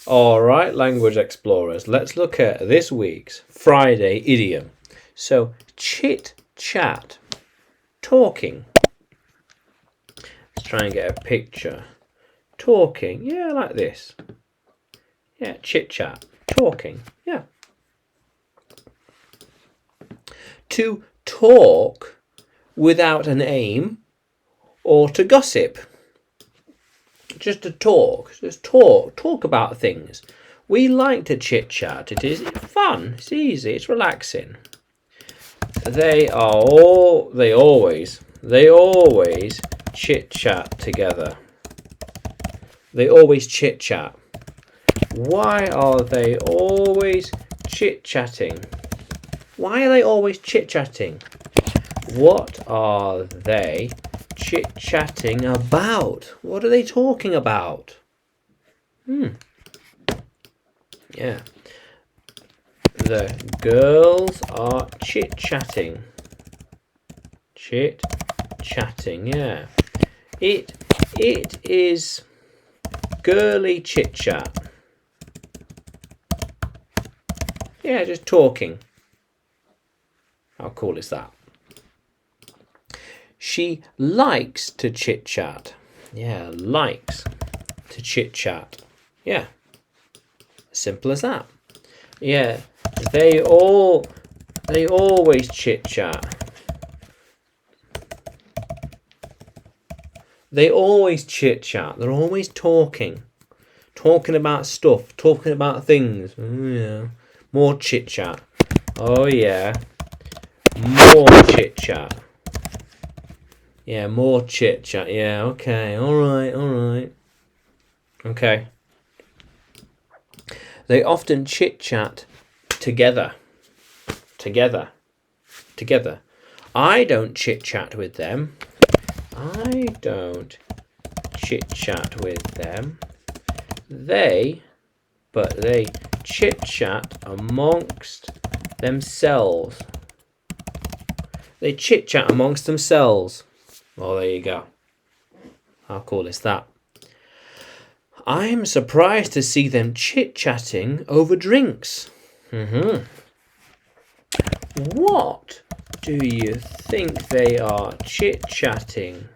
All right, language explorers, let's look at this week's Friday idiom. So, chit chat, talking. Let's try and get a picture. Talking, yeah, like this. Yeah, chit chat, talking, yeah. To talk without an aim or to gossip. Just to talk, talk about things. We like to chit chat. It is fun, it's easy, it's relaxing. They always chit chat together. They always chit chat. Why are they always chit chatting? Why are they always chit chatting? What are they chit-chatting about? What are they talking about? Yeah. The girls are chit-chatting. Chit-chatting, yeah. It is girly chit-chat. Yeah, just talking. How cool is that? She likes to chit-chat. Yeah, likes to chit-chat. Yeah, simple as that. Yeah, they always chit-chat. They always chit-chat. They're always talking about stuff, talking about things. Yeah, more chit-chat. Oh yeah, more chit-chat. Yeah, more chit-chat. Yeah, okay. All right. Okay. They often chit-chat together. I don't chit-chat with them. I don't chit-chat with them. They chit-chat amongst themselves. They chit-chat amongst themselves. Well, there you go. How cool is that? I'm surprised to see them chit-chatting over drinks. What do you think they are chit-chatting?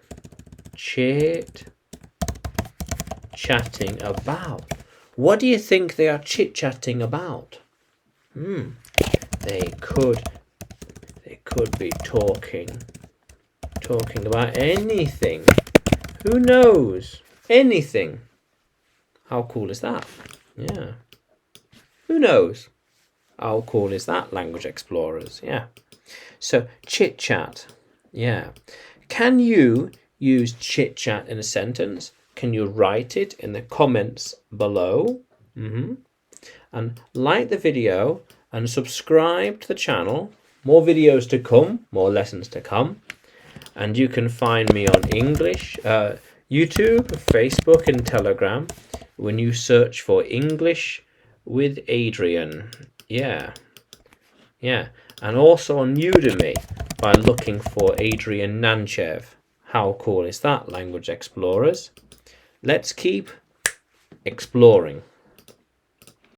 Chit-chatting about? What do you think they are chit-chatting about? They could be talking about anything. Who knows? Anything. How cool is that? Yeah. Who knows? How cool is that, language explorers? Yeah. So, chit-chat. Yeah. Can you use chit-chat in a sentence? Can you write it in the comments below? And like the video and subscribe to the channel. More videos to come, more lessons to come. And you can find me on English, YouTube, Facebook and Telegram when you search for English with Adrian. Yeah. And also on Udemy by looking for Adrian Nanchev. How cool is that, language explorers? Let's keep exploring.